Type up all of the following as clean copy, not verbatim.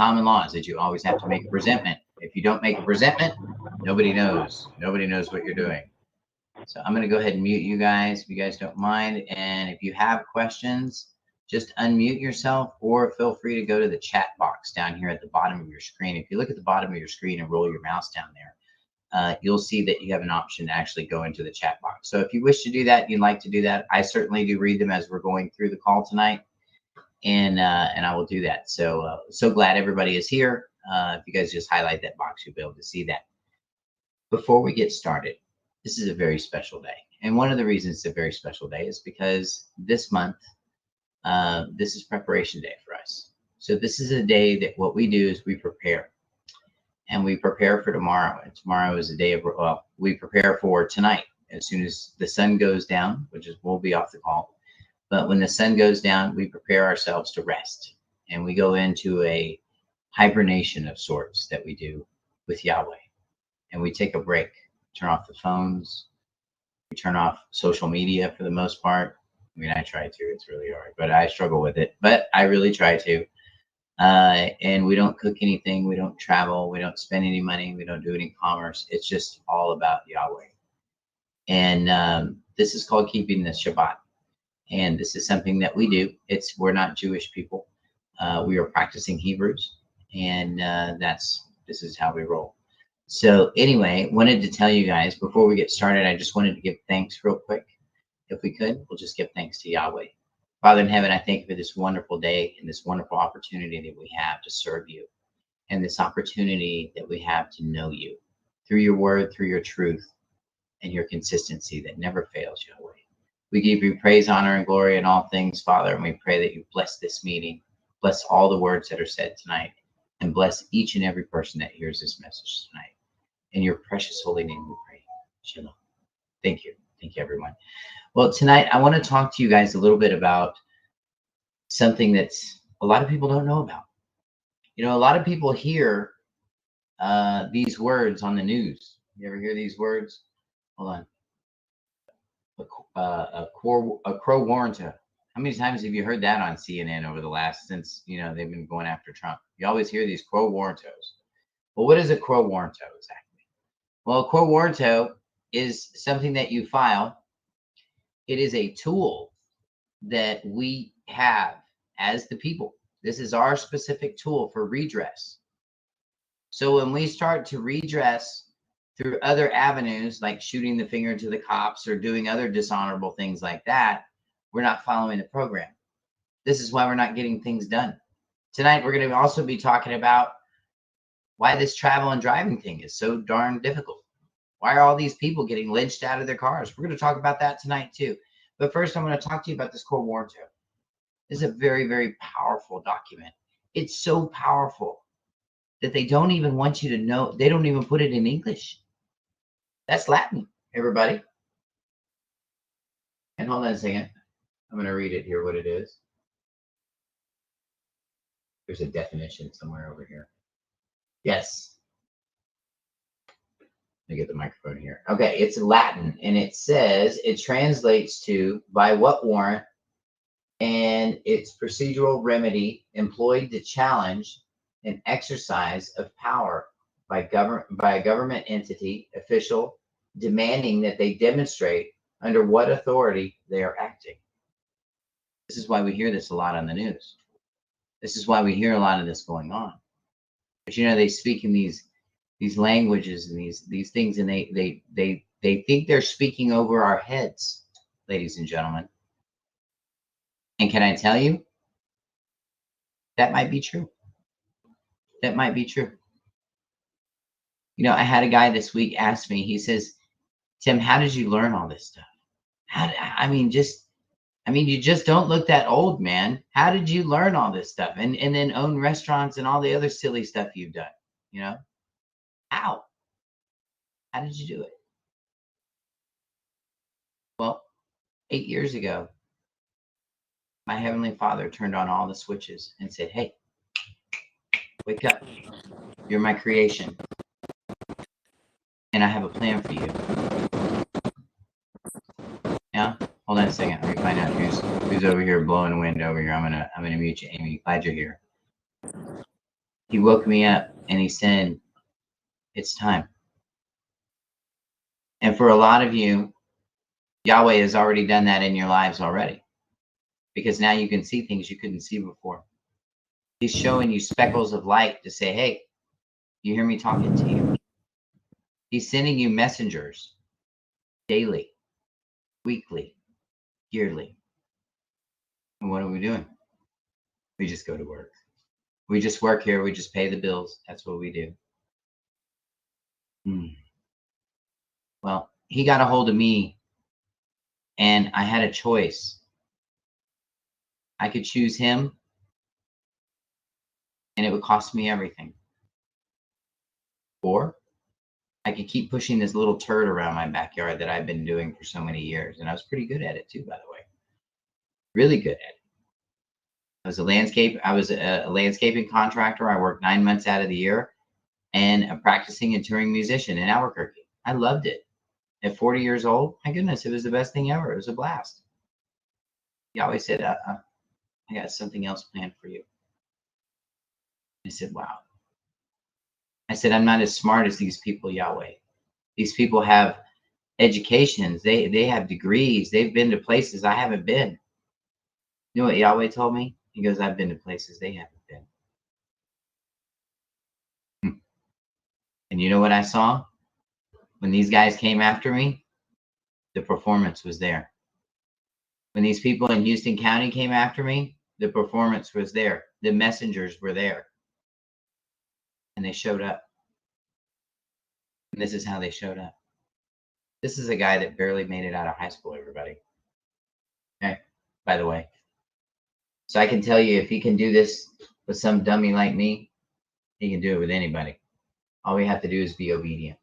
common law is that you always have to make a presentment. If you don't make a presentment, nobody knows. Nobody knows what you're doing. So I'm going to go ahead and mute you guys if you guys don't mind. And if you have questions, just unmute yourself or feel free to go to the chat box down here at the bottom of your screen. If you look at the bottom of your screen and roll your mouse down there, you'll see that you have an option to actually go into the chat box. So if you wish to do that, you'd like to do that, I certainly do read them as we're going through the call tonight. And I will do that. So so glad everybody is here. If you guys just highlight that box, you'll be able to see that. Before we get started, this is a very special day. And one of the reasons it's a very special day is because this month, this is preparation day for us. So this is a day that what we do is we prepare. And we prepare for tomorrow. And tomorrow is a day of, well, we prepare for tonight. As soon as the sun goes down, which is, we'll be off the call. But when the sun goes down, we prepare ourselves to rest. And we go into a hibernation of sorts that we do with Yahweh. And we take a break, turn off the phones. We turn off social media for the most part. I mean, I try to, it's really hard, but I struggle with it. But I really try to. And we don't cook anything. We don't travel. We don't spend any money. We don't do any commerce. It's just all about Yahweh. And this is called keeping the Shabbat. And this is something that we do. We're not Jewish people. We are practicing Hebrews. And this is how we roll. So anyway, wanted to tell you guys before we get started, I just wanted to give thanks real quick. If we could, we'll just give thanks to Yahweh. Father in heaven, I thank you for this wonderful day and this wonderful opportunity that we have to serve you. And this opportunity that we have to know you through your word, through your truth, and your consistency that never fails, Yahweh. We give you praise, honor, and glory in all things, Father. And we pray that you bless this meeting, bless all the words that are said tonight, and bless each and every person that hears this message tonight. In your precious holy name we pray. Shalom. Thank you. Thank you, everyone. Well, tonight I want to talk to you guys a little bit about something that's a lot of people don't know about. You know, a lot of people hear these words on the news. You ever hear these words? Hold on. A Quo Warranto. How many times have you heard that on CNN over the last, since, you know, they've been going after Trump? You always hear these Quo Warrantos. Well, what is a Quo Warranto exactly? Well, a Quo Warranto is something that you file. It is a tool that we have as the people. This is our specific tool for redress. So when we start to redress through other avenues, like shooting the finger to the cops or doing other dishonorable things like that, we're not following the program. This is why we're not getting things done. Tonight, we're going to also be talking about why this travel and driving thing is so darn difficult. Why are all these people getting lynched out of their cars? We're going to talk about that tonight too. But first, I'm going to talk to you about this Quo Warranto. This is a very, very powerful document. It's so powerful that they don't even want you to know. They don't even put it in English. That's Latin, everybody. And hold on a second. I'm going to read it here, what it is. There's a definition somewhere over here. Yes. Let me get the microphone here. Okay, it's Latin, and it says, it translates to by what warrant, and its procedural remedy employed to challenge an exercise of power by a government entity, official, demanding that they demonstrate under what authority they are acting. This is why we hear this a lot on the news. This is why we hear a lot of this going on. But you know, they speak in these languages and these things, and they think they're speaking over our heads, ladies and gentlemen. And can I tell you, that might be true. That might be true. You know, I had a guy this week ask me, he says, Tim, how did you learn all this stuff? You just don't look that old, man. How did you learn all this stuff? And then own restaurants and all the other silly stuff you've done, you know? How did you do it? Well, 8 years ago, my Heavenly Father turned on all the switches and said, hey, wake up. You're my creation. And I have a plan for you. Yeah? Hold on a second. Let me find out who's over here blowing wind over here. I'm gonna mute you, Amy. Glad you're here. He woke me up and he said, it's time. And for a lot of you, Yahweh has already done that in your lives already, because now you can see things you couldn't see before. He's showing you speckles of light to say, hey, you hear me talking to you? He's sending you messengers daily, weekly, yearly. And what are we doing? We just go to work. We just work here. We just pay the bills. That's what we do. Well, he got a hold of me and I had a choice. I could choose him and it would cost me everything. Or I could keep pushing this little turd around my backyard that I've been doing for so many years. And I was pretty good at it too, by the way. Really good at it. I was a landscaping contractor. I worked 9 months out of the year, and a practicing and touring musician in Albuquerque. I loved it. At 40 years old, my goodness, it was the best thing ever. It was a blast. He always said, I got something else planned for you. I said, wow. I said, I'm not as smart as these people, Yahweh. These people have educations. They have degrees. They've been to places I haven't been. You know what Yahweh told me? He goes, I've been to places they haven't been. And you know what I saw? When these guys came after me, the performance was there. When these people in Houston County came after me, the performance was there. The messengers were there. And they showed up. And this is how they showed up. This is a guy that barely made it out of high school, everybody. Okay, by the way. So I can tell you, if he can do this with some dummy like me, he can do it with anybody. All we have to do is be obedient.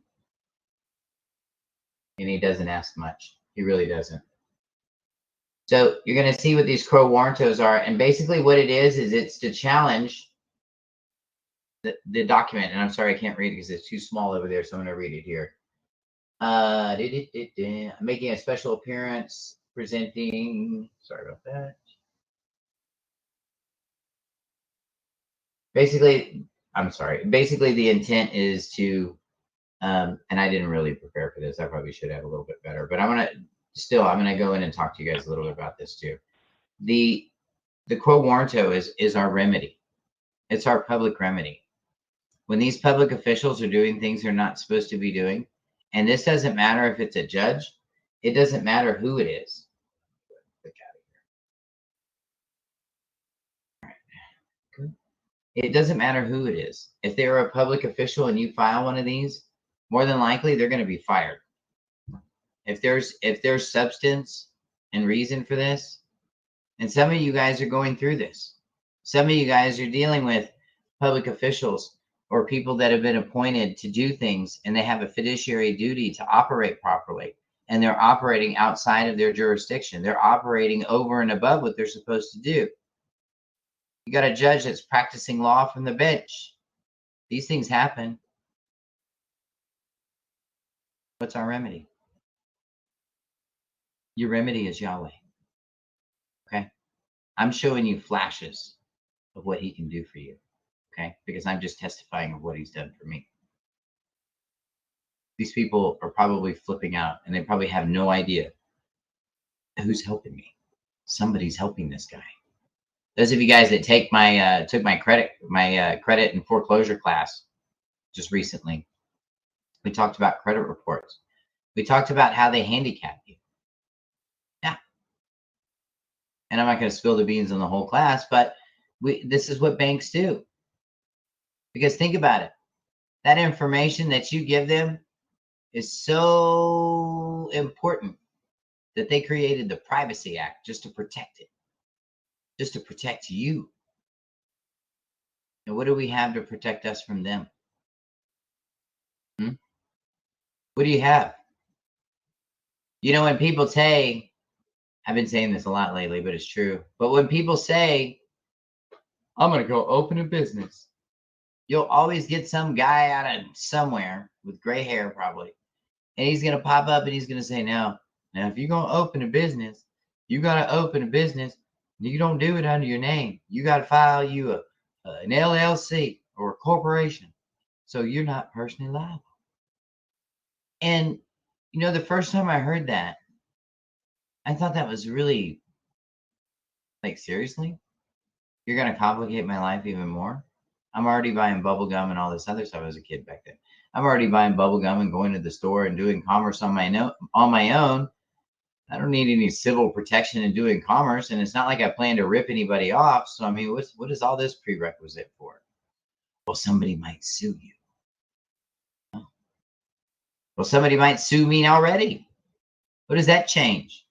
And he doesn't ask much. He really doesn't. So you're going to see what these Quo Warrantos are. And basically what it is it's to challenge the document. And I'm sorry, I can't read it because it's too small over there. So I'm going to read it here. Making a special appearance, presenting. Sorry about that. Basically, the intent is to, and I didn't really prepare for this. I probably should have a little bit better, but I'm going to go in and talk to you guys a little bit about this too. The Quo Warranto is our remedy. It's our public remedy. When these public officials are doing things they're not supposed to be doing, and this doesn't matter if it's a judge, it doesn't matter who it is. It doesn't matter who it is. If they're a public official and you file one of these, more than likely they're going to be fired. If there's substance and reason for this, and some of you guys are going through this. Some of you guys are dealing with public officials or people that have been appointed to do things, and they have a fiduciary duty to operate properly, and they're operating outside of their jurisdiction. They're operating over and above what they're supposed to do. You got a judge that's practicing law from the bench. These things happen. What's our remedy? Your remedy is Yahweh. Okay? I'm showing you flashes of what he can do for you. Okay? Because I'm just testifying of what he's done for me. These people are probably flipping out, and they probably have no idea who's helping me. Somebody's helping this guy. Those of you guys that took my credit and foreclosure class just recently, we talked about credit reports. We talked about how they handicap you. Yeah. And I'm not going to spill the beans on the whole class, but this is what banks do. Because think about it. That information that you give them is so important that they created the Privacy Act just to protect it. Just to protect you. And what do we have to protect us from them? What do you have? You know, when people say, I've been saying this a lot lately, but it's true. But when people say, I'm going to go open a business, you'll always get some guy out of somewhere with gray hair probably. And he's going to pop up and he's going to say, now, if you're going to open a business, you got to open a business. You don't do it under your name. You got to file you an LLC or a corporation. So you're not personally liable. And, you know, the first time I heard that, I thought that was really like, seriously? You're going to complicate my life even more? I'm already buying bubble gum and all this other stuff as a kid back then. I'm already buying bubble gum and going to the store and doing commerce on my own. I don't need any civil protection in doing commerce, and it's not like I plan to rip anybody off. So I mean, what is all this prerequisite for? Well, somebody might sue you. Oh. Well, somebody might sue me already. What does that change?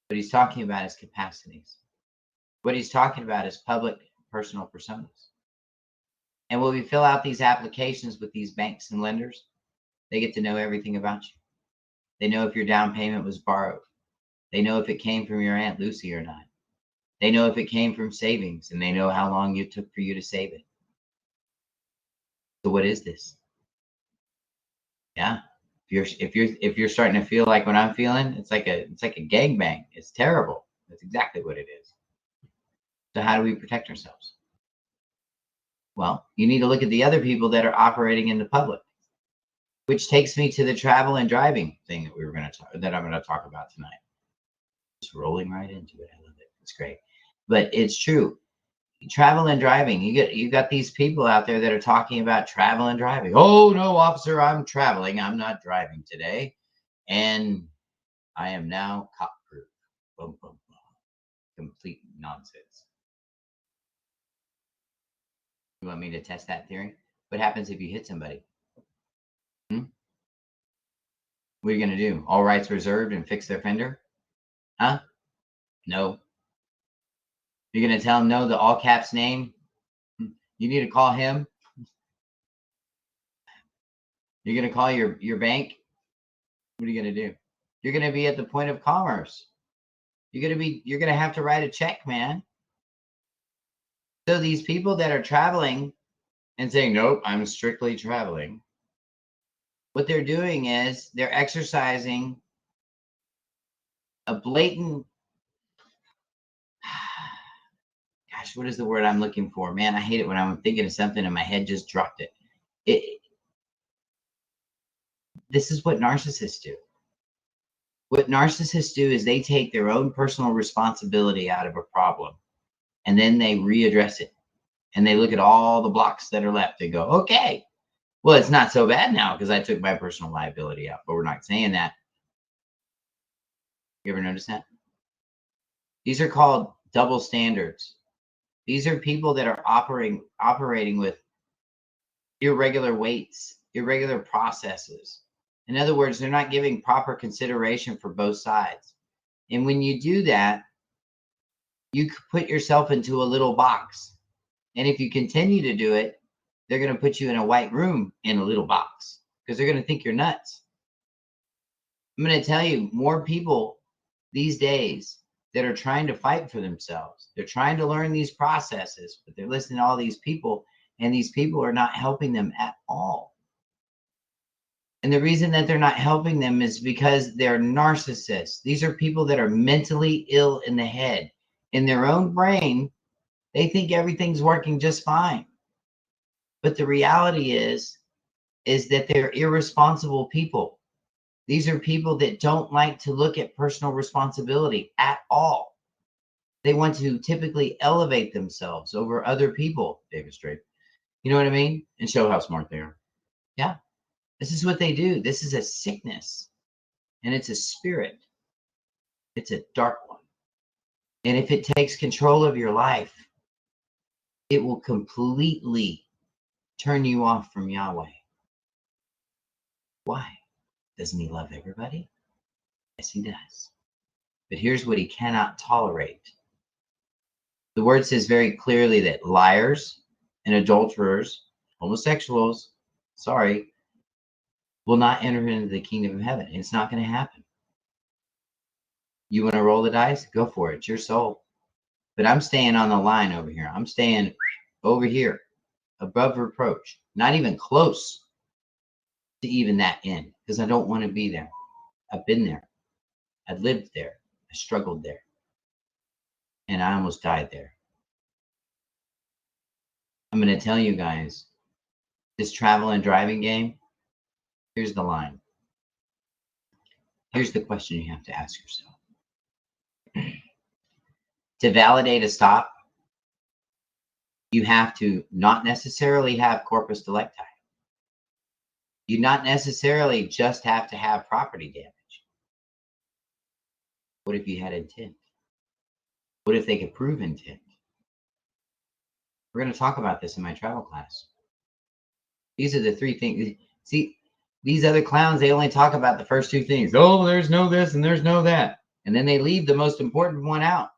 What he's talking about is capacities. What he's talking about is public personal personas. And when we fill out these applications with these banks and lenders, they get to know everything about you. They know if your down payment was borrowed. They know if it came from your Aunt Lucy or not. They know if it came from savings, and they know how long it took for you to save it. So what is this? Yeah. If you're starting to feel like what I'm feeling, it's like a gangbang. It's terrible. That's exactly what it is. So how do we protect ourselves? Well, you need to look at the other people that are operating in the public, which takes me to the travel and driving thing that I'm going to talk about tonight. Just rolling right into it. I love it. It's great. But it's true. Travel and driving. You got these people out there that are talking about travel and driving. Oh no, officer, I'm traveling. I'm not driving today. And I am now cop proof. Boom, boom, boom. Complete nonsense. You want me to test that theory? What happens if you hit somebody? What are you going to do? All rights reserved and fix their fender? Huh? No. You're going to tell him no, the all caps name? You need to call him. You're going to call your bank. What are you going to do? You're going to be at the point of commerce. You're going to have to write a check, man. So these people that are traveling and saying, nope, I'm strictly traveling. What they're doing is they're exercising a blatant, gosh, what is the word I'm looking for? Man, I hate it when I'm thinking of something and my head just dropped it. This is what narcissists do. What narcissists do is they take their own personal responsibility out of a problem and then they readdress it. And they look at all the blocks that are left and go, okay, well, it's not so bad now because I took my personal liability out, but we're not saying that. You ever notice that? These are called double standards. These are people that are operating with irregular weights, irregular processes. In other words, they're not giving proper consideration for both sides. And when you do that, you put yourself into a little box. And if you continue to do it, they're going to put you in a white room in a little box because they're going to think you're nuts. I'm going to tell you, more people these days that are trying to fight for themselves. They're trying to learn these processes, but they're listening to all these people, and these people are not helping them at all. And the reason that they're not helping them is because they're narcissists. These are people that are mentally ill in the head. In their own brain, they think everything's working just fine. But the reality is that they're irresponsible people. These are people that don't like to look at personal responsibility at all. They want to typically elevate themselves over other people, David Strait. You know what I mean? And show how smart they are. Yeah. This is what they do. This is a sickness. And it's a spirit. It's a dark one. And if it takes control of your life, it will completely turn you off from Yahweh. Why? Doesn't he love everybody? Yes, he does. But here's what he cannot tolerate. The word says very clearly that liars and adulterers, homosexuals, will not enter into the kingdom of heaven. It's not going to happen. You want to roll the dice? Go for it. It's your soul. But I'm staying on the line over here. I'm staying over here, above reproach, not even close to even that end, because I don't want to be there. I've been there. I lived there. I struggled there. And I almost died there. I'm going to tell you guys, this travel and driving game, here's the line. Here's the question you have to ask yourself. To validate a stop, you have to not necessarily have corpus delicti. You not necessarily just have to have property damage. What if you had intent? What if they could prove intent? We're going to talk about this in my travel class. These are the three things. See, these other clowns, they only talk about the first two things. Oh, there's no this and there's no that. And then they leave the most important one out.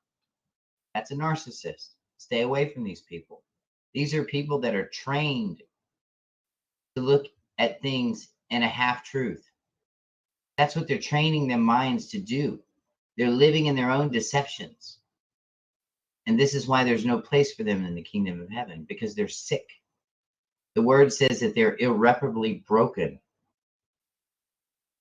That's a narcissist. Stay away from these people. These are people that are trained to look at things in a half-truth. That's what they're training their minds to do. They're living in their own deceptions. And this is why there's no place for them in the kingdom of heaven, because they're sick. The word says that they're irreparably broken.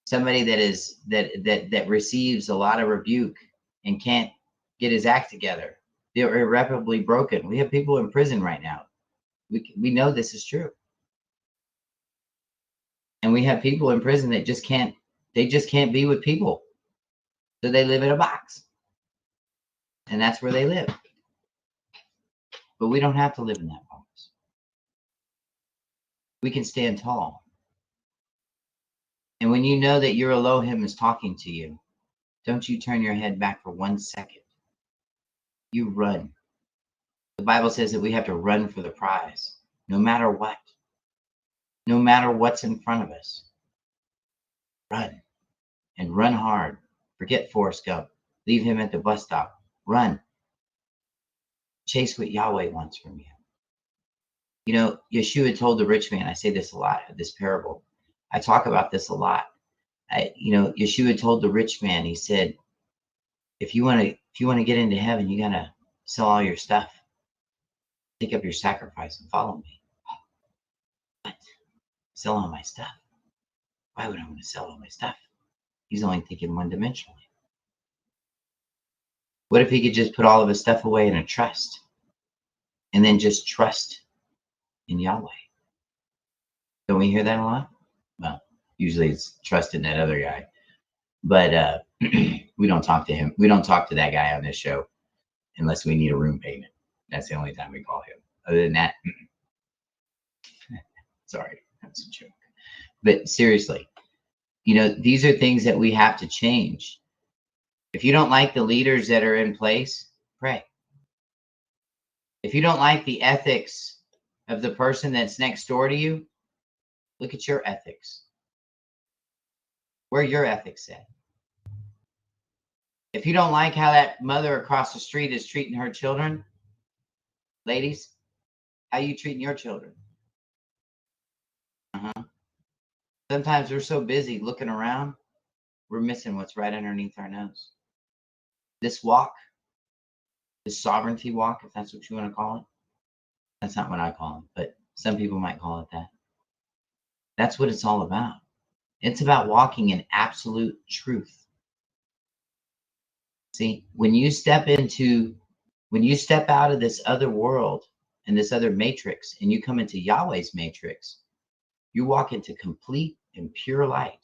Somebody that receives a lot of rebuke and can't get his act together. They're irreparably broken. We have people in prison right now. We know this is true. And we have people in prison that just can't be with people. So they live in a box. And that's where they live. But we don't have to live in that box. We can stand tall. And when you know that your Elohim is talking to you, don't you turn your head back for 1 second. You run. The Bible says that we have to run for the prize, no matter what. No matter what's in front of us. Run. And run hard. Forget Forrest Gump. Leave him at the bus stop. Run. Chase what Yahweh wants from you. You know, Yeshua told the rich man, I say this a lot, this parable. I talk about this a lot. Yeshua told the rich man, he said, if you want to get into heaven, you got to sell all your stuff. Take up your sacrifice and follow me. What? Sell all my stuff? Why would I want to sell all my stuff? He's only thinking one-dimensionally. What if he could just put all of his stuff away in a trust and then just trust in Yahweh? Don't we hear that a lot? Well, usually it's trust in that other guy. But we don't talk to him. We don't talk to that guy on this show unless we need a room payment. That's the only time we call him. Other than that, sorry, that's a joke. But seriously, these are things that we have to change. If you don't like the leaders that are in place, pray. If you don't like the ethics of the person that's next door to you, look at your ethics. Where are your ethics at? If you don't like how that mother across the street is treating her children, ladies, how are you treating your children? Sometimes we're so busy looking around, we're missing what's right underneath our nose. This walk, this sovereignty walk, if that's what you want to call it, that's not what I call it, but some people might call it that. That's what it's all about. It's about walking in absolute truth. See, when you step out of this other world and this other matrix and you come into Yahweh's matrix, you walk into complete and pure light,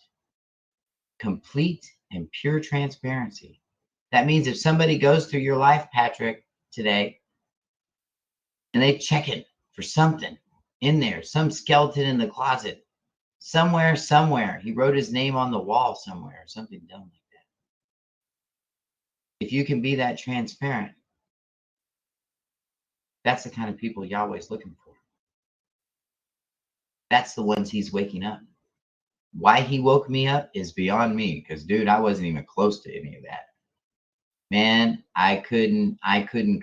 complete and pure transparency. That means if somebody goes through your life, Patrick, today, and they check it for something in there, some skeleton in the closet, somewhere, he wrote his name on the wall somewhere, something dumb like that. If you can be that transparent, that's the kind of people Yahweh's looking for. That's the ones he's waking up. Why he woke me up is beyond me, because dude, I wasn't even close to any of that. Man, I couldn't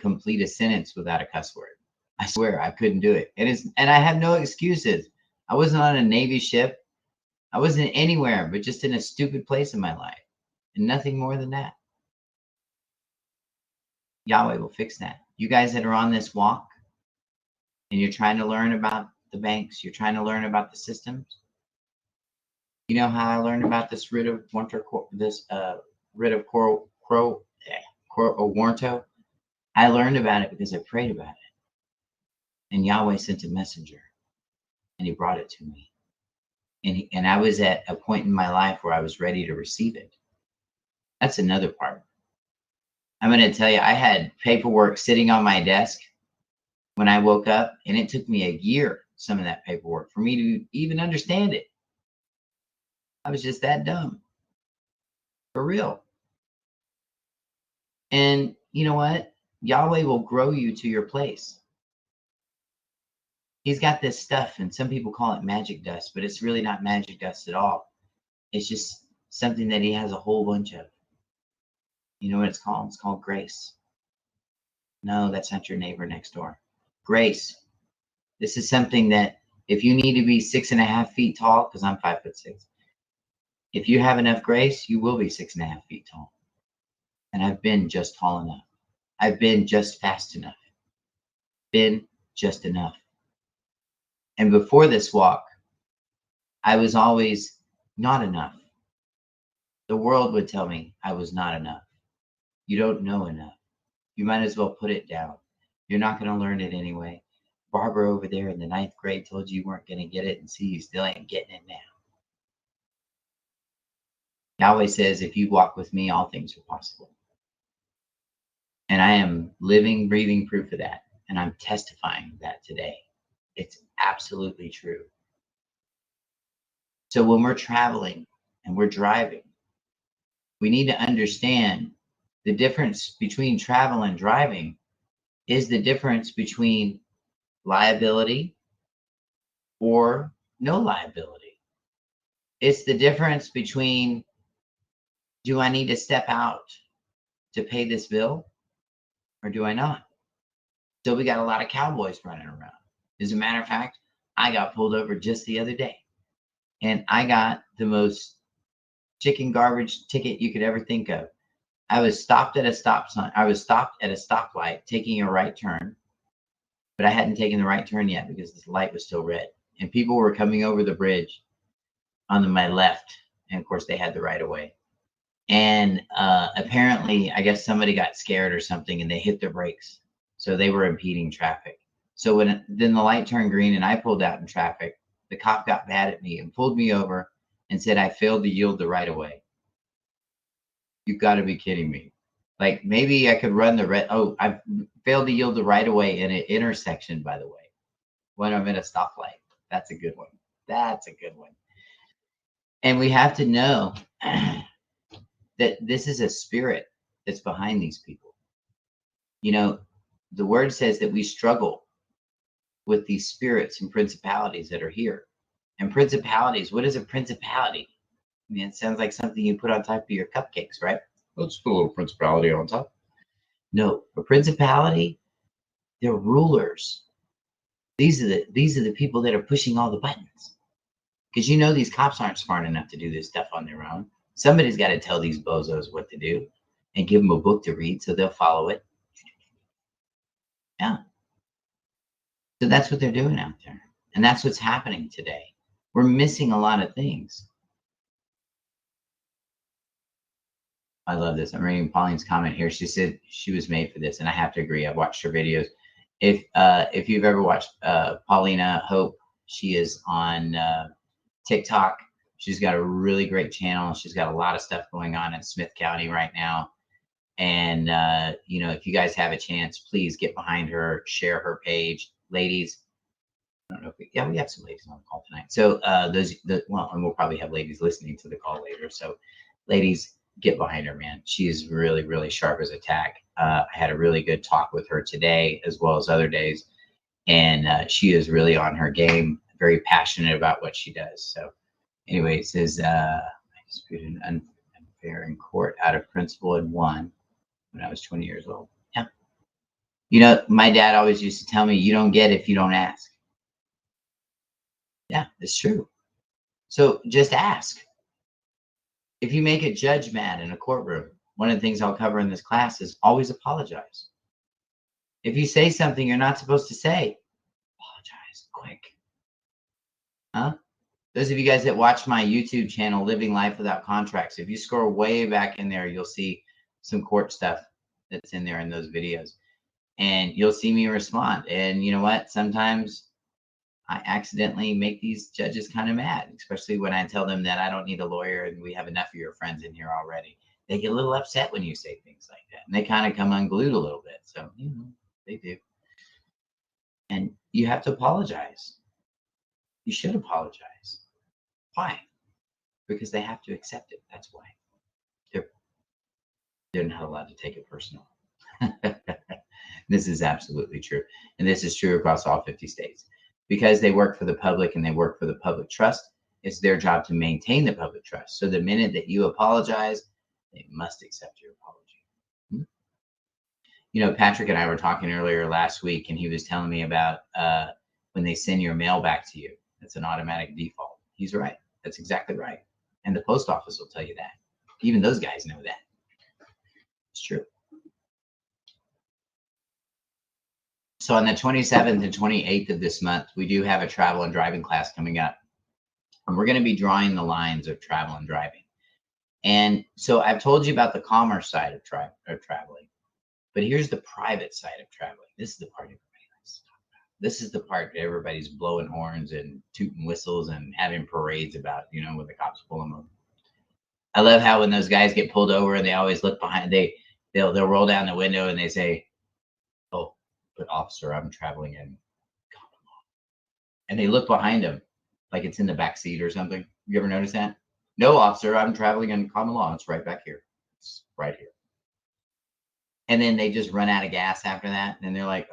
complete a sentence without a cuss word. I swear I couldn't do it. And I have no excuses. I wasn't on a Navy ship. I wasn't anywhere, but just in a stupid place in my life. And nothing more than that. Yahweh will fix that. You guys that are on this walk and you're trying to learn about the banks, you're trying to learn about the systems. You know how I learned about this Writ of Quo Warranto? I learned about it because I prayed about it. And Yahweh sent a messenger and he brought it to me. And I was at a point in my life where I was ready to receive it. That's another part. I'm going to tell you, I had paperwork sitting on my desk when I woke up, and it took me a year, some of that paperwork, for me to even understand it. I was just that dumb. For real. And you know what? Yahweh will grow you to your place. He's got this stuff, and some people call it magic dust, but it's really not magic dust at all. It's just something that he has a whole bunch of. You know what it's called? It's called grace. No, that's not your neighbor next door. Grace. This is something that if you need to be 6.5 feet tall, because I'm 5'6", if you have enough grace, you will be 6.5 feet tall. And I've been just tall enough. I've been just fast enough. Been just enough. And before this walk, I was always not enough. The world would tell me I was not enough. You don't know enough. You might as well put it down. You're not going to learn it anyway. Barbara over there in the 9th grade told you weren't going to get it, and see, you still ain't getting it now. Yahweh says, if you walk with me, all things are possible. And I am living, breathing proof of that. And I'm testifying that today. It's absolutely true. So when we're traveling and we're driving, we need to understand the difference between travel and driving is the difference between liability or no liability. It's the difference between, do I need to step out to pay this bill or do I not? So we got a lot of cowboys running around. As a matter of fact, I got pulled over just the other day, and I got the most chicken garbage ticket you could ever think of. I was stopped at a stop sign. I was stopped at a stoplight taking a right turn, but I hadn't taken the right turn yet because the light was still red. And people were coming over the bridge on my left. And of course, they had the right of way. And apparently, I guess somebody got scared or something and they hit their brakes. So they were impeding traffic. So then the light turned green and I pulled out in traffic, the cop got mad at me and pulled me over and said I failed to yield the right of way. You've got to be kidding me. Like, maybe I could run the red. Oh, I failed to yield the right of way in an intersection, by the way, when I'm in a stoplight. That's a good one. That's a good one. And we have to know that this is a spirit that's behind these people. You know, the word says that we struggle with these spirits and principalities that are here. And principalities, what is a principality? I mean, it sounds like something you put on top of your cupcakes, right? Let's put a little principality on top. No, a principality, they're rulers. These are the people that are pushing all the buttons. Because you know these cops aren't smart enough to do this stuff on their own. Somebody's got to tell these bozos what to do and give them a book to read so they'll follow it. Yeah. So that's what they're doing out there. And that's what's happening today. We're missing a lot of things. I love this. I'm reading Pauline's comment here. She said she was made for this, and I have to agree. I've watched her videos. If you've ever watched Paulina Hope, she is on TikTok. She's got a really great channel. She's got a lot of stuff going on in Smith County right now. And you know, if you guys have a chance, please get behind her, share her page, ladies. I don't know if we have some ladies on the call tonight. So and we'll probably have ladies listening to the call later. So ladies, get behind her, man. She's really, really sharp as a tack. I had a really good talk with her today as well as other days. And she is really on her game, very passionate about what she does. So anyway, it says, I disputed unfair in court out of principle and won when I was 20 years old. Yeah. You know, my dad always used to tell me, you don't get if you don't ask. Yeah, it's true. So just ask. If you make a judge mad in a courtroom, one of the things I'll cover in this class is always apologize. If you say something you're not supposed to say, apologize quick. Huh? Those of you guys that watch my YouTube channel, Living Life Without Contracts, if you scroll way back in there, you'll see some court stuff that's in there in those videos. and you'll see me respond. And you know what? Sometimes I accidentally make these judges kind of mad, especially when I tell them that I don't need a lawyer and we have enough of your friends in here already. They get a little upset when you say things like that, and they kind of come unglued a little bit. So, they do. And you have to apologize. You should apologize. Why? Because they have to accept it. That's why. They're not allowed to take it personal. This is absolutely true. And this is true across all 50 states. Because they work for the public and they work for the public trust, it's their job to maintain the public trust. So the minute that you apologize, they must accept your apology. Patrick and I were talking earlier last week, and he was telling me about when they send your mail back to you, it's an automatic default. He's right. That's exactly right. And the post office will tell you that. Even those guys know that. It's true. So on the 27th and 28th of this month, we do have a travel and driving class coming up. And we're going to be drawing the lines of travel and driving. And so I've told you about the commerce side of traveling. But here's the private side of traveling. This is the part everybody likes to talk about. This is the part that everybody's blowing horns and tooting whistles and having parades about, when the cops pull them over. I love how when those guys get pulled over and they always look behind, they'll roll down the window and they say, "Oh, but officer, I'm traveling in common law." And they look behind them like it's in the back seat or something. You ever notice that? "No, officer, I'm traveling in common law. It's right back here. It's right here." And then they just run out of gas after that. And they're like,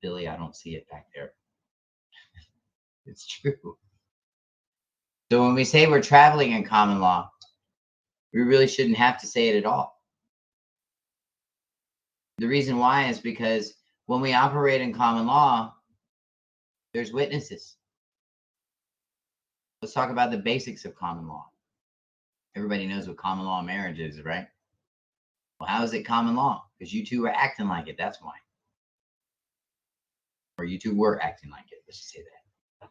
Billy, I don't see it back there. It's true. So when we say we're traveling in common law, we really shouldn't have to say it at all. The reason why is because when we operate in common law, there's witnesses. Let's talk about the basics of common law. Everybody knows what common law marriage is, right? Well, how is it common law? Because you two were acting like it. That's why. Or you two were acting like it. Let's just say that.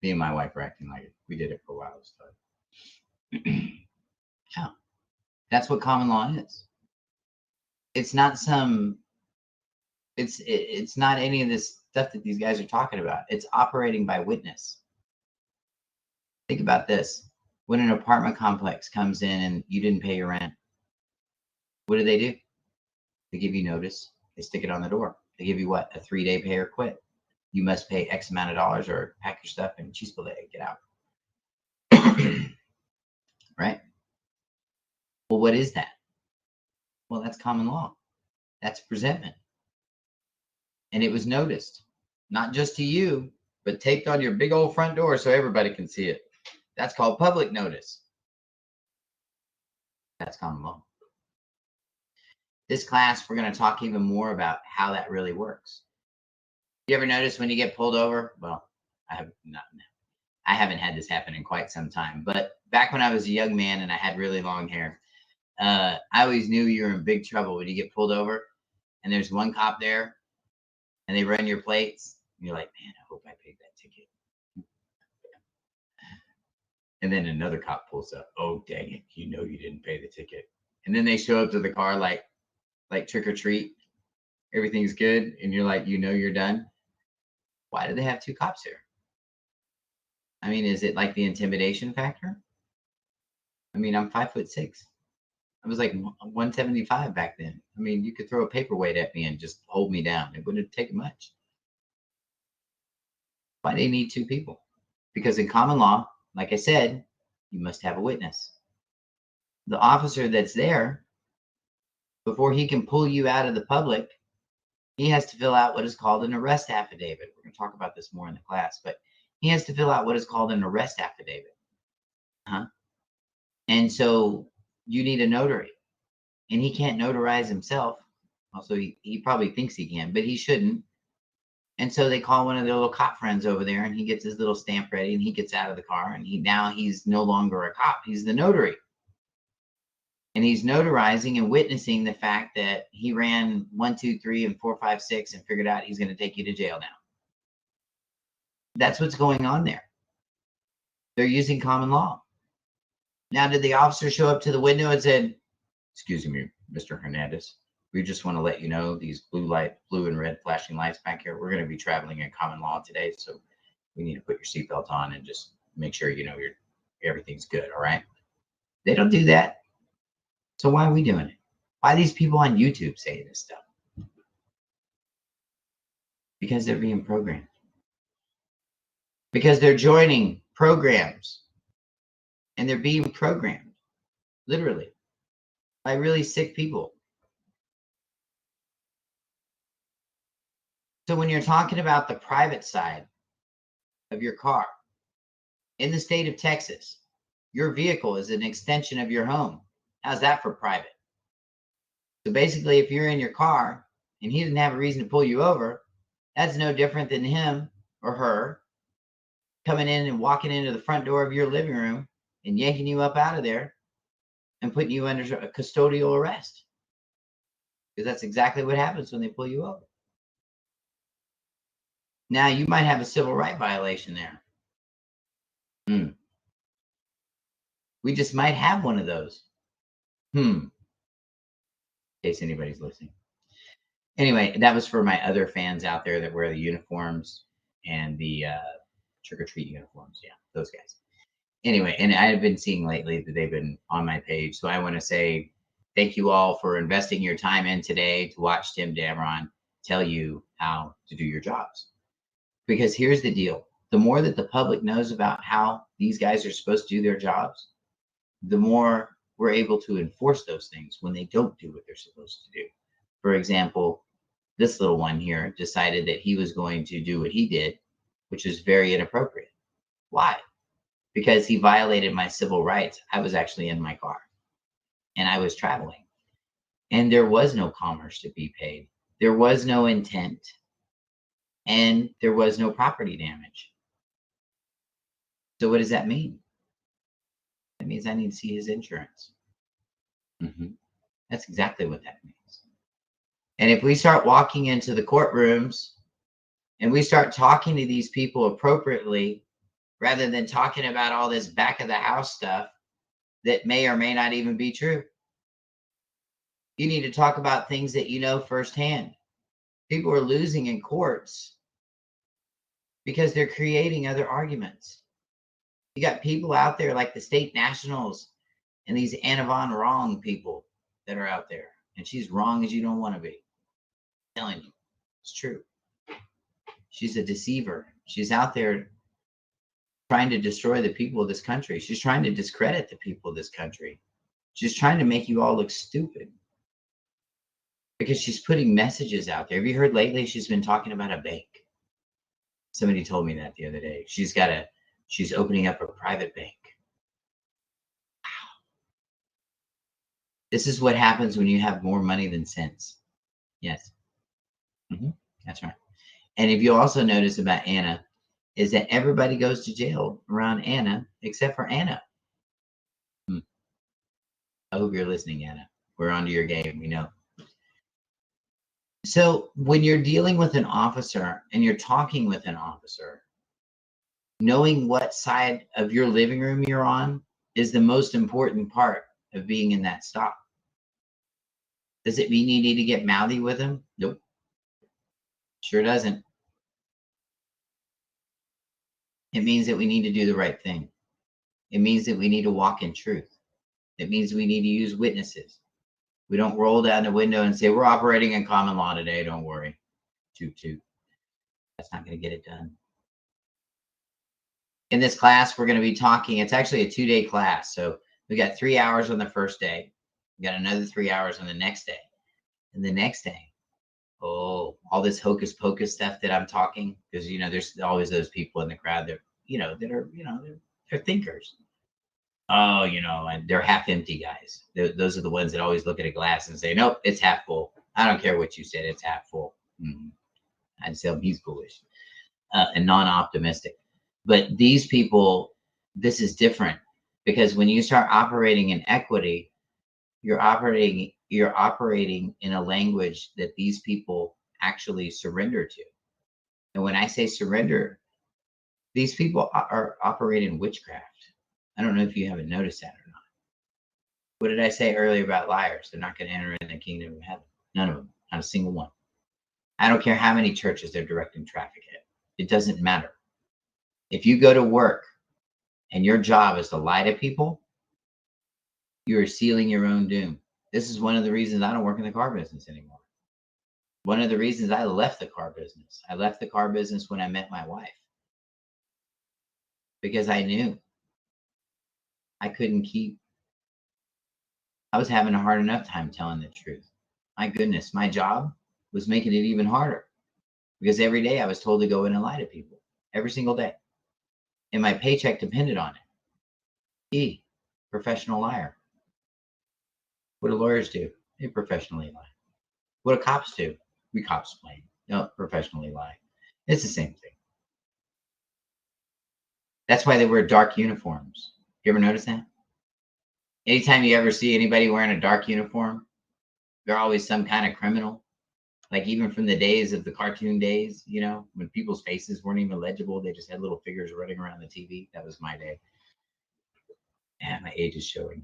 Me and my wife were acting like it. We did it for a while. So. Yeah. That's what common law is. It's not it's not any of this stuff that these guys are talking about. It's operating by witness. Think about this. When an apartment complex comes in and you didn't pay your rent, what do? They give you notice. They stick it on the door. They give you what? A 3-day pay or quit. You must pay X amount of dollars or pack your stuff and cheese fillet, get out. Right? Well, what is that? Well, that's common law. That's presentment. And it was noticed, not just to you, but taped on your big old front door so everybody can see it. That's called public notice. That's common law. This class, we're going to talk even more about how that really works. You ever notice when you get pulled over? Well, I haven't had this happen in quite some time, but back when I was a young man and I had really long hair, I always knew you were in big trouble when you get pulled over and there's one cop there and they run your plates. And you're like, man, I hope I paid that ticket. And then another cop pulls up. Oh, dang it. You know you didn't pay the ticket. And then they show up to the car like trick or treat. Everything's good. And you're like, you're done. Why do they have two cops here? I mean, is it like the intimidation factor? I mean, I'm 5'6". I was like 175 back then. I mean, you could throw a paperweight at me and just hold me down. It wouldn't take much. Why do they need two people? Because in common law, like I said, you must have a witness. The officer that's there, before he can pull you out of the public, he has to fill out what is called an arrest affidavit. We're going to talk about this more in the class, but he has to fill out what is called an arrest affidavit. And so you need a notary, and he can't notarize himself. Also, he probably thinks he can, but he shouldn't. And so they call one of their little cop friends over there, and he gets his little stamp ready, and he gets out of the car, and he's no longer a cop. He's the notary. And he's notarizing and witnessing the fact that he ran 1, 2, 3, and 4, 5, 6 and figured out he's going to take you to jail now. That's what's going on there. They're using common law. Now, did the officer show up to the window and said, "Excuse me, Mr. Hernandez, We just want to let you know these blue and red flashing lights back here. We're going to be traveling in common law today, so we need to put your seatbelt on and just make sure everything's good. All right. They don't do that. So why are we doing it? Why are these people on YouTube saying this stuff? Because they're being programmed. Because they're joining programs and they're being programmed, literally, by really sick people. So when you're talking about the private side of your car in the state of Texas, your vehicle is an extension of your home. How's that for private? So basically, if you're in your car and he doesn't have a reason to pull you over, that's no different than him or her coming in and walking into the front door of your living room and yanking you up out of there and putting you under a custodial arrest. Because that's exactly what happens when they pull you over. Now, you might have a civil right violation there. We just might have one of those. In case anybody's listening. Anyway, that was for my other fans out there that wear the uniforms and the trick-or-treat uniforms. Yeah, those guys. Anyway, and I've been seeing lately that they've been on my page. So I want to say thank you all for investing your time in today to watch Tim Damron tell you how to do your jobs. Because here's the deal. The more that the public knows about how these guys are supposed to do their jobs, the more we're able to enforce those things when they don't do what they're supposed to do. For example, this little one here decided that he was going to do what he did, which is very inappropriate. Why? Because he violated my civil rights. I was actually in my car and I was traveling and there was no commerce to be paid. There was no intent and there was no property damage. So what does that mean? That means I need to see his insurance. That's exactly what that means. And if we start walking into the courtrooms and we start talking to these people appropriately, rather than talking about all this back of the house stuff that may or may not even be true, you need to talk about things that you know firsthand. People are losing in courts because they're creating other arguments. You got people out there like the state nationals and these Anna Von Wrong people that are out there. And she's wrong as you don't want to be. I'm telling you, it's true. She's a deceiver. She's out there trying to destroy the people of this country. She's trying to discredit the people of this country. She's trying to make you all look stupid because she's putting messages out there. Have you heard lately she's been talking about a bank? Somebody told me that the other day. She's opening up a private bank. Wow. This is what happens when you have more money than sense. Yes. That's right. And if you also notice about Anna, is that everybody goes to jail around Anna except for Anna. I hope you're listening, Anna. We're onto your game, we know. So when you're dealing with an officer and you're talking with an officer, knowing what side of your living room you're on is the most important part of being in that stop. Does it mean you need to get mouthy with him? Nope. Sure doesn't. It means that we need to do the right thing. It means that we need to walk in truth. It means we need to use witnesses. We don't roll down the window and say, we're operating in common law today. Don't worry. Toot, toot. That's not going to get it done. In this class, we're going to be talking. It's actually a 2-day class. So we got 3 hours on the first day. We got another 3 hours on the next day. And the next day, all this hocus pocus stuff that I'm talking, because, there's always those people in the crowd that, they're thinkers. And they're half empty guys. Those are the ones that always look at a glass and say, nope, it's half full. I don't care what you said, it's half full. I'd say he's foolish and non-optimistic. But these people, this is different, because when you start operating in equity, you're operating in a language that these people actually surrender to. And when I say surrender, these people are operating witchcraft. I don't know if you haven't noticed that or not. What did I say earlier about liars? They're not going to enter in the kingdom of heaven. None of them. Not a single one. I don't care how many churches they're directing traffic at. It doesn't matter. If you go to work and your job is to lie to people, you are sealing your own doom. This is one of the reasons I don't work in the car business anymore. One of the reasons I left the car business. I left the car business when I met my wife. Because I knew I couldn't keep. I was having a hard enough time telling the truth. My goodness, my job was making it even harder. Because every day I was told to go in and lie to people. Every single day. And my paycheck depended on it. Professional liar. What do lawyers do? They professionally lie. What do cops do? We cops explain. No, professionally lie. It's the same thing. That's why they wear dark uniforms. You ever notice that? Anytime you ever see anybody wearing a dark uniform, they're always some kind of criminal. Like even from the days of the cartoon days, you know, when people's faces weren't even legible, they just had little figures running around the TV. That was my day. Yeah, my age is showing.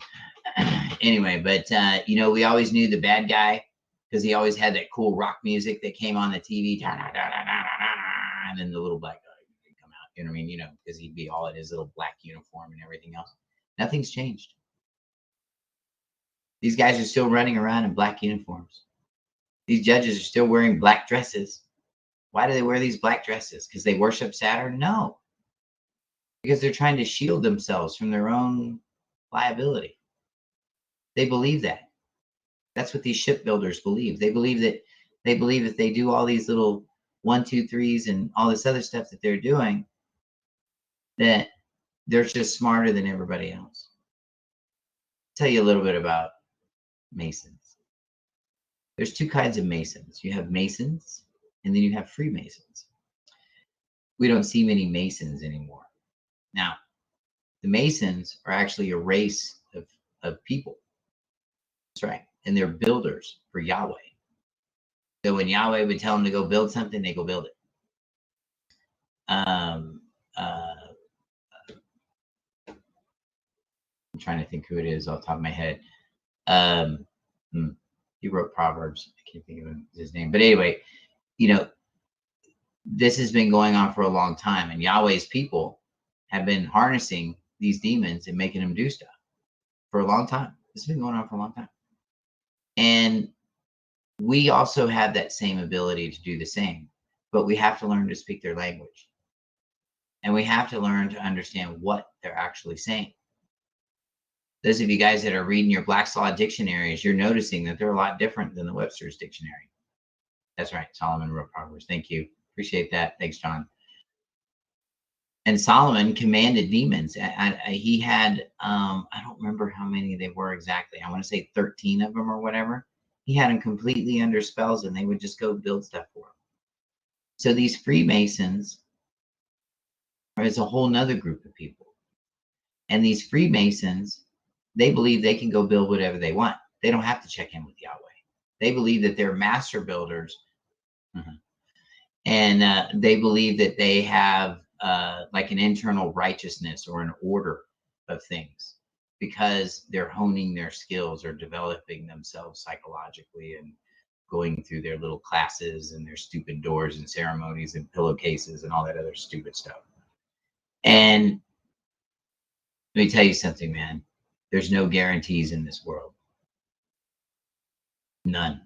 Anyway, but you know, we always knew the bad guy because he always had that cool rock music that came on the TV, and then the little black guy would come out. You know what I mean? You know, because he'd be all in his little black uniform and everything else. Nothing's changed. These guys are still running around in black uniforms. These judges are still wearing black dresses. Why do they wear these black dresses? Because they worship Saturn? No. Because they're trying to shield themselves from their own liability. They believe that. That's what these shipbuilders believe. They believe that if they do all these little 1, 2, 3s and all this other stuff that they're doing, that they're just smarter than everybody else. I'll tell you a little bit about Masons. There's two kinds of Masons. You have Masons, and then you have Freemasons. We don't see many Masons anymore. Now, the Masons are actually a race of people. That's right. And they're builders for Yahweh. So when Yahweh would tell them to go build something, they go build it. I'm trying to think who it is off the top of my head. He wrote Proverbs. I can't think of his name. But anyway, you know, this has been going on for a long time. And Yahweh's people have been harnessing these demons and making them do stuff for a long time. This has been going on for a long time. And we also have that same ability to do the same. But we have to learn to speak their language. And we have to learn to understand what they're actually saying. Those of you guys that are reading your Black's Law dictionaries, you're noticing that they're a lot different than the Webster's dictionary. That's right. Solomon wrote Proverbs. Thank you. Appreciate that. Thanks, John. And Solomon commanded demons. He had, I don't remember how many they were exactly. I want to say 13 of them or whatever. He had them completely under spells and they would just go build stuff for him. So these Freemasons is a whole nother group of people. And these Freemasons, they believe they can go build whatever they want. They don't have to check in with Yahweh. They believe that they're master builders. And they believe that they have like an internal righteousness or an order of things because they're honing their skills or developing themselves psychologically and going through their little classes and their stupid doors and ceremonies and pillowcases and all that other stupid stuff. And let me tell you something, man. There's no guarantees in this world. None.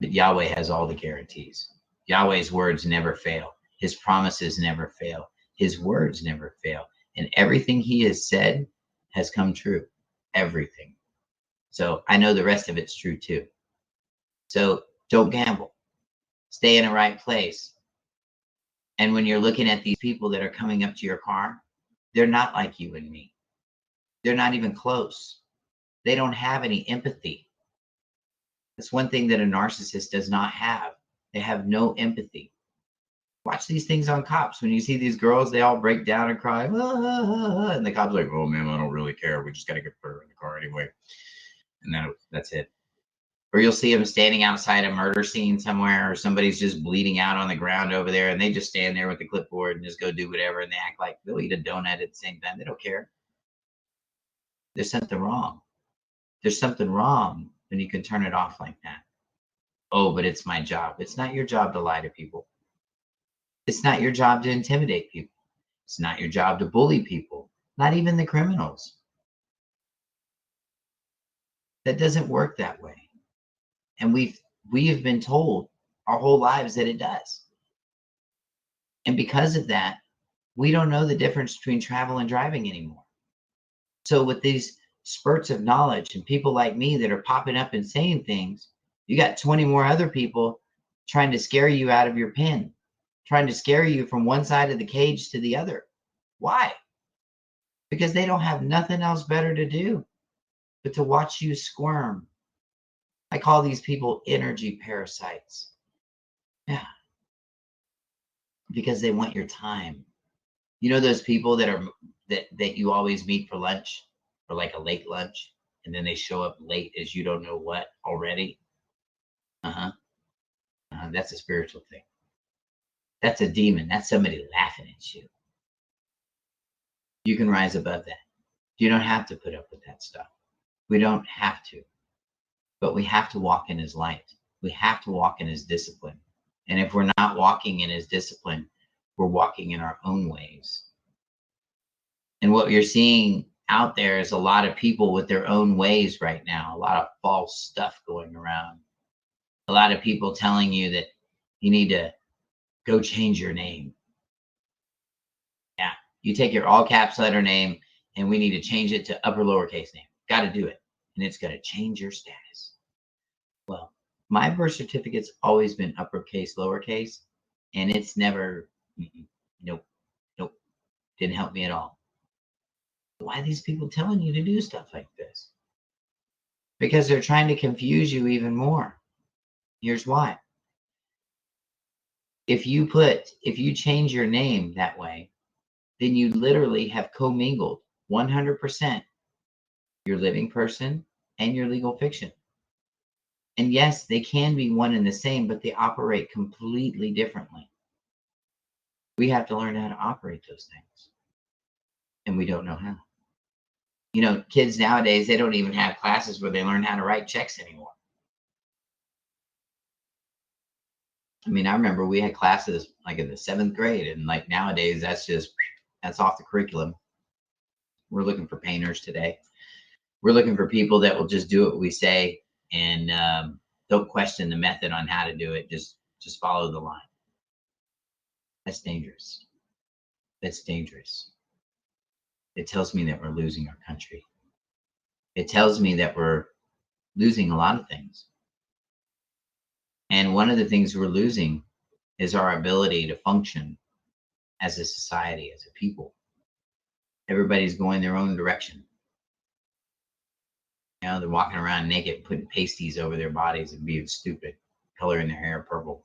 But Yahweh has all the guarantees. Yahweh's words never fail. His promises never fail. His words never fail. And everything he has said has come true. Everything. So I know the rest of it's true too. So don't gamble. Stay in the right place. And when you're looking at these people that are coming up to your car, they're not like you and me. They're not even close. They don't have any empathy. That's one thing that a narcissist does not have. They have no empathy. Watch these things on cops. When you see these girls, they all break down and cry. Ah, and the cop's like, oh, man, I don't really care. We just got to get her in the car anyway. And that's it. Or you'll see them standing outside a murder scene somewhere, or somebody's just bleeding out on the ground over there, and they just stand there with the clipboard and just go do whatever, and they act like they'll eat a donut at the same time. They don't care. There's something wrong. There's something wrong when you can turn it off like that. Oh, but it's my job. It's not your job to lie to people. It's not your job to intimidate people. It's not your job to bully people, not even the criminals. That doesn't work that way. And we have been told our whole lives that it does. And because of that, we don't know the difference between travel and driving anymore. So with these spurts of knowledge and people like me that are popping up and saying things, you got 20 more other people trying to scare you out of your pen, trying to scare you from one side of the cage to the other. Why? Because they don't have nothing else better to do but to watch you squirm. I call these people energy parasites. Yeah. Because they want your time. You know those people that you always meet for lunch, for like a late lunch, and then they show up late as you don't know what already? Uh-huh. That's a spiritual thing. That's a demon. That's somebody laughing at you. You can rise above that. You don't have to put up with that stuff. We don't have to. But we have to walk in his light. We have to walk in his discipline. And if we're not walking in his discipline, we're walking in our own ways. And what you're seeing out there is a lot of people with their own ways right now, a lot of false stuff going around. A lot of people telling you that you need to go change your name. Yeah, you take your all caps letter name and we need to change it to upper lowercase name. Got to do it. And it's going to change your status. Well, my birth certificate's always been uppercase, lowercase, and it's never, nope, didn't help me at all. Why are these people telling you to do stuff like this? Because they're trying to confuse you even more. Here's why. If you change your name that way, then you literally have commingled 100% your living person and your legal fiction. And yes, they can be one and the same, but they operate completely differently. We have to learn how to operate those things. And we don't know how. You know, kids nowadays, they don't even have classes where they learn how to write checks anymore. I mean, I remember we had classes like in the 7th grade, and like nowadays, that's off the curriculum. We're looking for painters today. We're looking for people that will just do what we say and don't question the method on how to do it. Just follow the line. That's dangerous. That's dangerous. It tells me that we're losing our country. It tells me that we're losing a lot of things. And one of the things we're losing is our ability to function as a society, as a people. Everybody's going their own direction. You know, they're walking around naked, putting pasties over their bodies and being stupid, coloring their hair purple.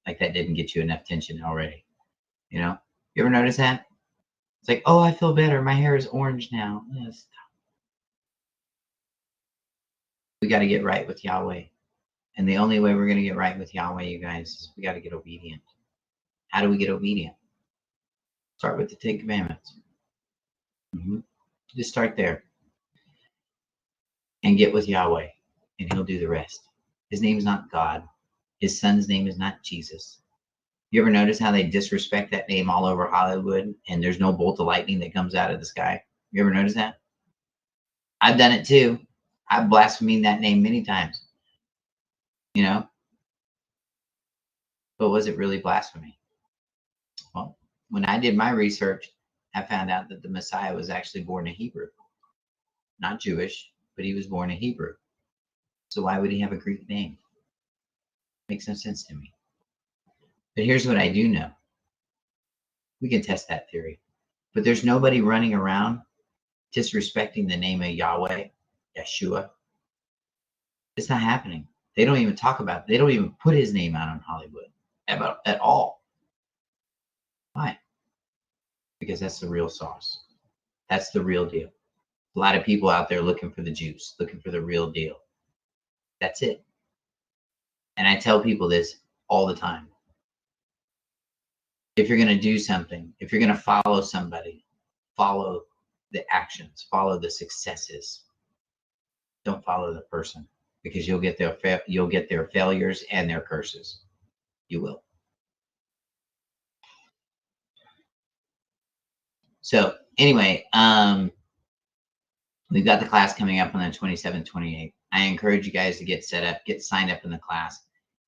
Like that didn't get you enough attention already. You know, you ever notice that? It's like, oh, I feel better. My hair is orange now. Yes. We got to get right with Yahweh. And the only way we're going to get right with Yahweh, you guys, is we got to get obedient. How do we get obedient? Start with the 10 Commandments. Just start there. And get with Yahweh. And he'll do the rest. His name's not God. His son's name is not Jesus. You ever notice how they disrespect that name all over Hollywood and there's no bolt of lightning that comes out of the sky? You ever notice that? I've done it too. I've blasphemed that name many times. You know? But was it really blasphemy? Well, when I did my research, I found out that the Messiah was actually born a Hebrew. Not Jewish, but he was born a Hebrew. So why would he have a Greek name? Makes no sense to me. But here's what I do know. We can test that theory. But there's nobody running around disrespecting the name of Yahweh, Yeshua. It's not happening. They don't even talk about it. They don't even put his name out on Hollywood at all. Why? Because that's the real sauce. That's the real deal. A lot of people out there looking for the juice, looking for the real deal. That's it. And I tell people this all the time. If you're going to do something, if you're going to follow somebody, follow the actions, follow the successes. Don't follow the person. because you'll get their failures and their curses. You will. So anyway, we've got the class coming up on the 27th, 28th. I encourage you guys to get set up, get signed up in the class.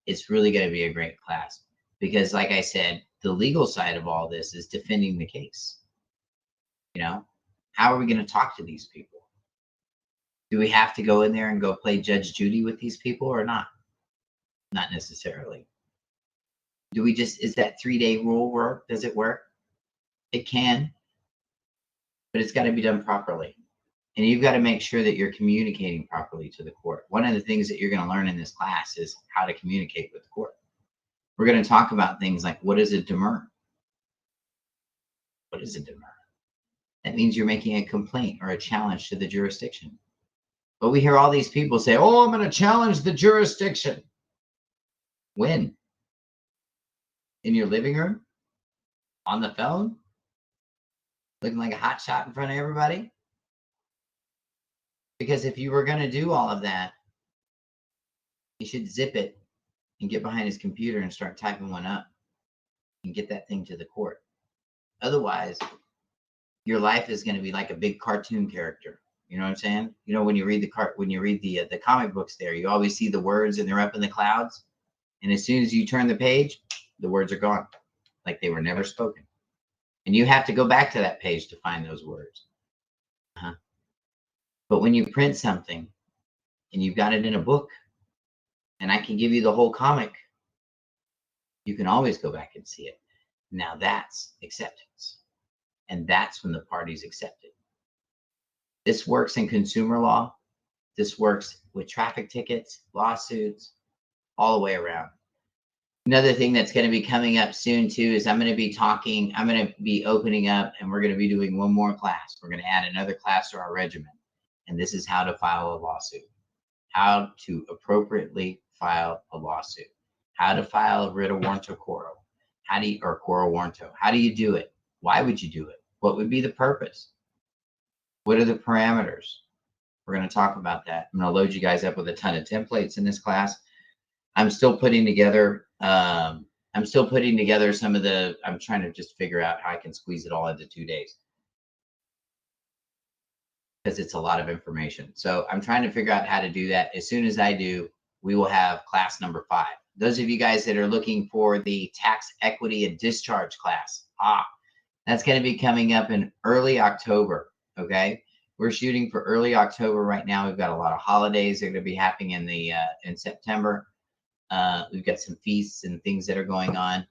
It's really going to be a great class because, like I said, the legal side of all this is defending the case. You know, how are we going to talk to these people? Do we have to go in there and go play Judge Judy with these people or not? Not necessarily. Do we just, is that 3-day rule work? Does it work? It can, but it's got to be done properly. And you've got to make sure that you're communicating properly to the court. One of the things that you're going to learn in this class is how to communicate with the court. We're going to talk about things like, what is a demur? What is a demur? That means you're making a complaint or a challenge to the jurisdiction. But we hear all these people say, oh, I'm going to challenge the jurisdiction. When? In your living room? On the phone? Looking like a hot shot in front of everybody? Because if you were going to do all of that, you should zip it and get behind his computer and start typing one up and get that thing to the court. Otherwise, your life is going to be like a big cartoon character. You know what I'm saying? You know, when you read the comic books there, you always see the words and they're up in the clouds. And as soon as you turn the page, the words are gone, like they were never spoken. And you have to go back to that page to find those words. But when you print something and you've got it in a book, and I can give you the whole comic, you can always go back and see it. Now that's acceptance. And that's when the parties accept it. This works in consumer law. This works with traffic tickets, lawsuits, all the way around. Another thing that's going to be coming up soon too is I'm going to be opening up, and we're going to be doing one more class. We're going to add another class to our regimen. And this is how to file a lawsuit, how to appropriately file a lawsuit, how to file a Writ of Quo, or Quo Warranto. How do you do it? Why would you do it? What would be the purpose? What are the parameters? We're going to talk about that. I'm going to load you guys up with a ton of templates in this class. I'm still putting together some of the, I'm trying to just figure out how I can squeeze it all into 2 days, because it's a lot of information. So I'm trying to figure out how to do that. As soon as I do, we will have class number 5. Those of you guys that are looking for the tax equity and discharge class, that's going to be coming up in early October. Okay. We're shooting for early October right now. We've got a lot of holidays that are going to be happening in September. We've got some feasts and things that are going on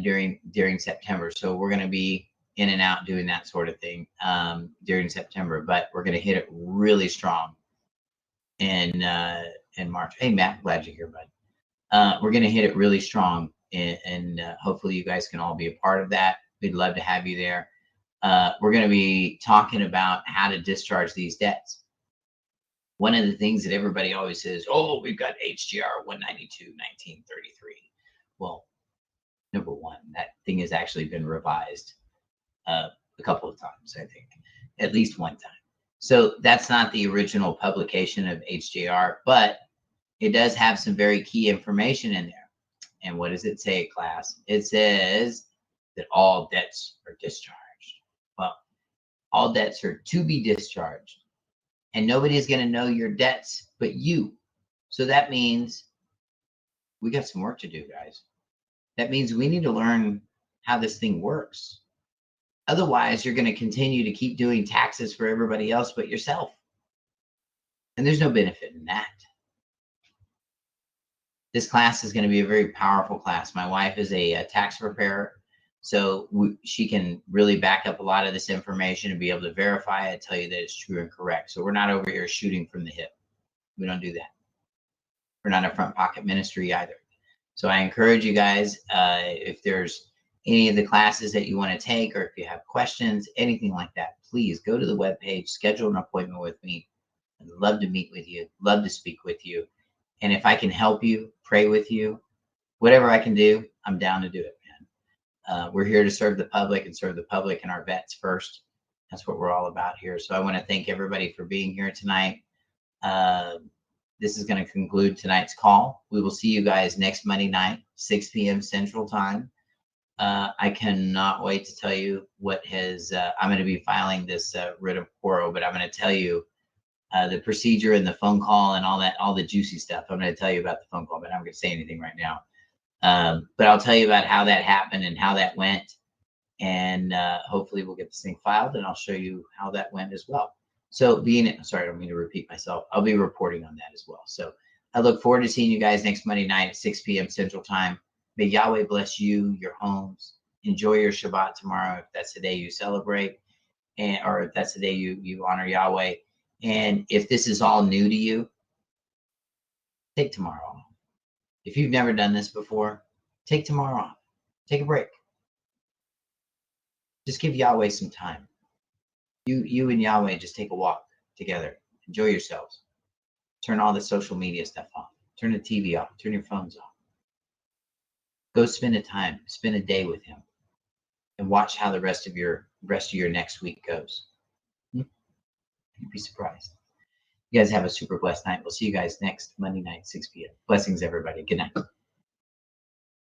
during September. So we're going to be in and out doing that sort of thing during September, but we're going to hit it really strong in March. Hey, Matt, glad you're here, bud. We're going to hit it really strong, and hopefully you guys can all be a part of that. We'd love to have you there. We're going to be talking about how to discharge these debts. One of the things that everybody always says, oh, we've got HGR 192, 1933. Well, number one, that thing has actually been revised a couple of times, I think, at least one time. So that's not the original publication of HGR, but it does have some very key information in there. And what does it say, class? It says that all debts are discharged. Well, all debts are to be discharged, and nobody's going to know your debts but you. So that means we got some work to do, guys. That means we need to learn how this thing works. Otherwise, you're going to continue to keep doing taxes for everybody else but yourself. And there's no benefit in that. This class is going to be a very powerful class. My wife is a tax preparer, so she can really back up a lot of this information and be able to verify it, tell you that it's true and correct. So we're not over here shooting from the hip. We don't do that. We're not a front pocket ministry either. So I encourage you guys, if there's any of the classes that you want to take, or if you have questions, anything like that, please go to the webpage, schedule an appointment with me. I'd love to meet with you, love to speak with you. And if I can help you, pray with you, whatever I can do, I'm down to do it, man. We're here to serve the public and our vets first. That's what we're all about here. So I want to thank everybody for being here tonight. this is going to conclude tonight's call. We will see you guys next Monday night, 6 p.m. Central Time. I cannot wait to tell you what has, I'm going to be filing this writ of quo, but I'm going to tell you the procedure and the phone call and all that, all the juicy stuff. I'm going to tell you about the phone call, but I'm not going to say anything right now. But I'll tell you about how that happened and how that went. And hopefully we'll get this thing filed, and I'll show you how that went as well. So sorry, I don't mean to repeat myself. I'll be reporting on that as well. So I look forward to seeing you guys next Monday night at 6 p.m. Central Time. May Yahweh bless you, your homes. Enjoy your Shabbat tomorrow, if that's the day you celebrate, or if that's the day you honor Yahweh. And if this is all new to you, take tomorrow off. If you've never done this before, take tomorrow off. Take a break. Just give Yahweh some time. You and Yahweh just take a walk together. Enjoy yourselves. Turn all the social media stuff off. Turn the TV off. Turn your phones off. Go spend a day with him, and watch how the rest of your next week goes. You'd be surprised. You guys have a super blessed night. We'll see you guys next Monday night, 6 p.m. Blessings, everybody. Good night.